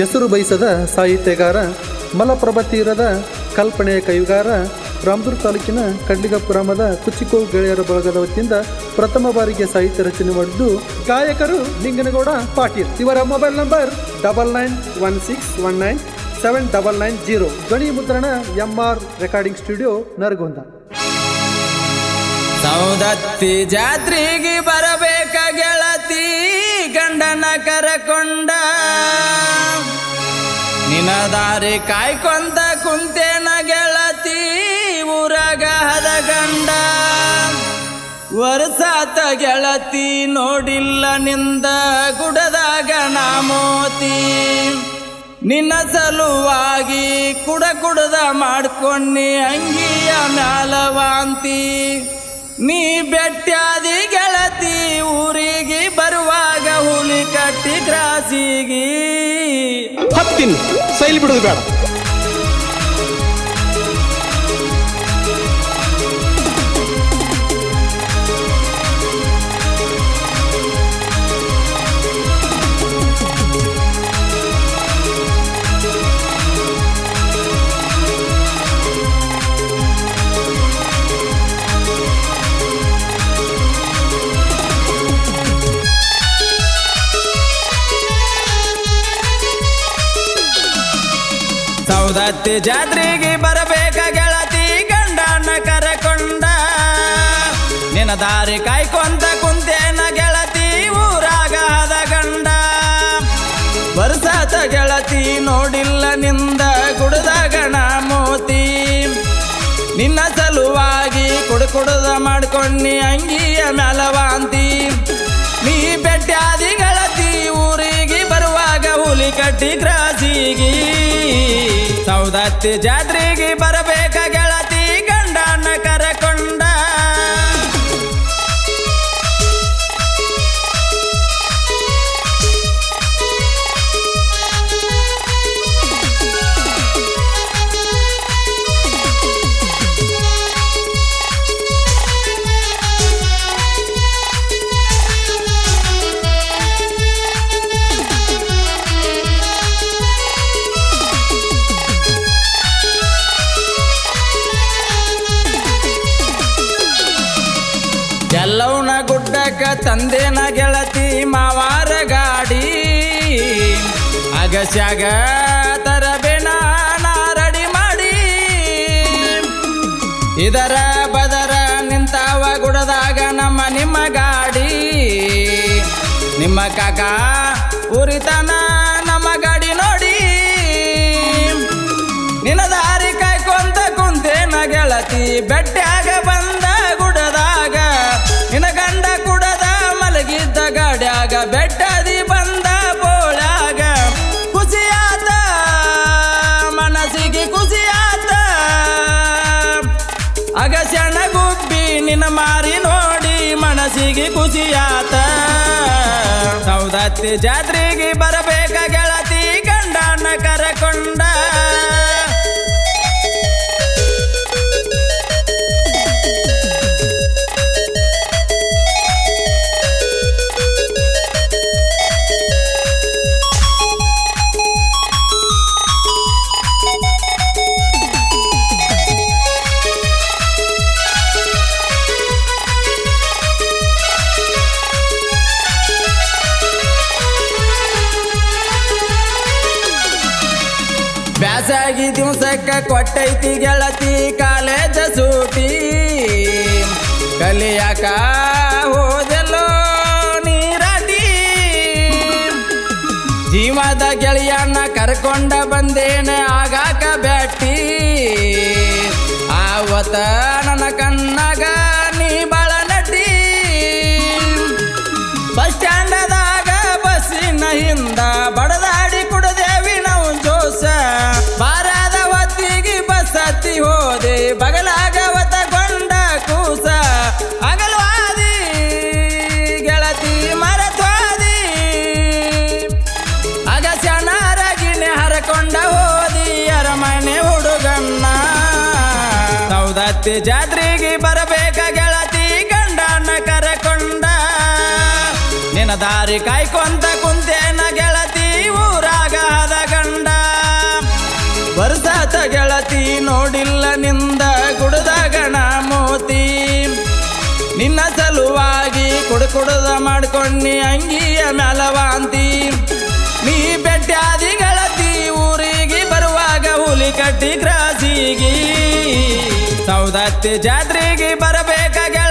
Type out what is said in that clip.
ಹೆಸರು ಬಯಸದ ಸಾಹಿತ್ಯಗಾರ, ಮಲಪ್ರಭಾ ತೀರದ ಕಲ್ಪನೆಯ ಕೈಗಾರ, ರಾಮದುರ್ಗ ತಾಲೂಕಿನ ಕಡ್ಲಿಗಪ್ಪ ಗ್ರಾಮದ ಕುಚಿಕೋ ಗೆಳೆಯರ ಬಳಗದ ವತಿಯಿಂದ ಪ್ರಥಮ ಬಾರಿಗೆ ಸಾಹಿತ್ಯ ರಚನೆ ಮಾಡಿದ್ದು ಗಾಯಕರು ಲಿಂಗನಗೌಡ ಪಾಟೀಲ್. ಇವರ ಮೊಬೈಲ್ ನಂಬರ್ 9916197990. ಧ್ವನಿ ಮುದ್ರಣ MR recording studio Naragund. Saundatti ಜಾತ್ರೆಗೆ ಬರಬೇಕ ಗೆಳತಿ ಗಂಡನ ಕರಕೊಂಡ, ನಿನ ದಾರಿ ಕಾಯ್ಕೊಂತ ಕುಂತೇನ ಗೆಳತಿ ಊರಾಗ ಹದ ಗಂಡ. ವರ್ಷಾತ ಗೆಳತಿ ನೋಡಿಲ್ಲ ನಿಂದ ಗುಡದಾಗ ನಾ ಮೋತಿ, ನಿನ್ನ ಸಲುವಾಗಿ ಕುಡದ ಮಾಡ್ಕೊಂಡಿ ಅಂಗಿಯ ಮ್ಯಾಲ ವಾಂತಿ. ನೀ ಬೆಟ್ಟಾದಿ ಗೆಳತಿ ಊರಿಗೆ ಬರುವಾಗ ಹುಲಿ ಕಟ್ಟಿ ಕ್ರಾಸಿಗಿ ಹತ್ತಿನ ಸೈಲ್ ಬಿಡೋದು ಬೇಡ. ಸೌದತ್ತಿ ಜಾತ್ರೆಗೆ ಬರಬೇಕ ಗೆಳತಿ ಗಂಡನ ಕರಕೊಂಡ, ನಿನ್ನ ದಾರಿ ಕಾಯ್ಕೊಂತ ಕುಂತೇನ ಗೆಳತಿ ಊರಾಗ ಹದ ಗಂಡ. ವರ್ಷಾತ ಗೆಳತಿ ನೋಡಿಲ್ಲ ನಿಂದ ಗುಡದಾಗ ನಾ ಮೋತಿ, ನಿನ್ನ ಸಲುವಾಗಿ ಕುಡದ ಮಾಡ್ಕೊಂಡಿ ಅಂಗಿಯ ಮ್ಯಾಲ ವಾಂತಿ. ನೀ ಬೆಟ್ಟಾದಿ ಗೆಳತಿ ಊರಿಗೆ ಬರುವಾಗ ಹುಲಿ ಕಟ್ಟಿ ಕ್ರಾಸಿಗಿ. ಸೌದತ್ತಿ ಜಾತ್ರೆಗೆ ಬರಬೇಕ ಗೆಳತಿ ಗಂಡನ ಕರಕೊಂಡ. ಎಲ್ಲವನ ಗುಡ್ಡಕ್ಕ ತಂದೇನ ಗೆಳತಿ ಮಾವಾರ ಗಾಡಿ, ಅಗಸ್ಯಾಗ ತರಬೇನ ನಾರಡಿ ಮಾಡಿ. ಇದರ ಬದರ ನಿಂತಾವ ಗುಡದಾಗ ನಿಮ್ಮ ಗಾಡಿ, ನಿಮ್ಮ ಕಾಕ ಉರಿತನ ನಮ್ಮ ಗಾಡಿ ನೋಡಿ. ನಿನ್ನ ದಾರಿ ಕಾಯ್ಕೊಂತ ಕುಂತೇನ ಗೆಳತಿ ಬೆಟ್ಟಾಗ ಬಂದ ಗುಡದಾಗ, ನಿನ್ನ ಗಂಡ ಕುಡದ ಮಲಗಿದ್ದ ಗಾಡ್ಯಾಗ ಬೆಟ್ಟದಿ ಬಂದ ಬೋಳ್ಯಾಗ. ಖುಷಿಯಾತ ಮನಸ್ಸಿಗೆ ಖುಷಿಯಾತ, ಅಗಸ್ಯನ ಗುಬ್ಬಿ ನಿನ್ನ ಮಾರಿ ನೋಡಿ ಮನಸ್ಸಿಗೆ ಖುಷಿಯಾತ. ಸೌದತ್ತಿ ಜಾತ್ರೆಗೆ ಬರಬೇಕ ಗೆಳತಿ ಗಂಡನ ಕರಕೊಂಡ. ಬ್ಯಾಸಾಗಿ ದಿವಸಕ್ಕ ಕೊಟ್ಟೈತಿ ಗೆಳತಿ ಕಾಲೇಜ ಸೂಟಿ, ಕಲಿಯಾಕ ಹೋದೆಲ್ಲೋ ನೀರಾಟಿ. ಜೀವದ ಗೆಳೆಯನ್ನ ಕರ್ಕೊಂಡ ಬಂದೇನ ಆಗಾಕ ಬ್ಯಾಟಿ, ಆವತ್ತ ನನ್ನ ಕಣ್ಣಾಗ ನೀ ಬಾಳ ನಟಿ. ಬಸ್ ಸ್ಟ್ಯಾಂಡದಾಗ ಬಸ್ಸಿನ ಹಿಂದ ಬಡದಾಡಿ ಕುಡದೇವಿ ನಾವು ಜೋಸ. ಬಾರಾದ ಹೊತ್ತಿಗೆ ಬಸ್ ಹತ್ತಿ ಹೋದೆ ಬಗಲಾಗ ಒತ್ತಗೊಂಡ ಕೂಸ. ಅಗಲ್ವಾದಿ ಗೆಳತಿ ಮರತ್ವಾದಿ, ಅಗಸ್ಯನಾರಗಿಣೆ ಹರಕೊಂಡ ಹೋದಿ ಅರಮನೆ ಹುಡುಗನ್ನ. ಸೌದತ್ತಿ ಜಾತ್ರೆಗೆ ಬರಬೇಕ ಗೆಳತಿ ಗಂಡನ ಕರಕೊಂಡ, ನಿನ್ನ ದಾರಿ ಕಾಯ್ಕೊಂತ ಕುಂತೇನ ಗೆಳತಿ ಊರಾಗ ಹದ ಕುಡುದ ಮಾಡ್ಕೊಂಡಿ ಅಂಗಿಯ ಮ್ಯಾಲ ವಾಂತಿ ನೀ ಬೆಟ್ಟಾದಿ ಗೆಳತಿ ಊರಿಗೆ ಬರುವಾಗ ಹುಲಿ ಕಟ್ಟಿ ಕ್ರಾಸಿಗಿ ಸೌದತ್ತಿ ಜಾತ್ರೆಗೆ ಬರಬೇಕ ಗೆಳತಿ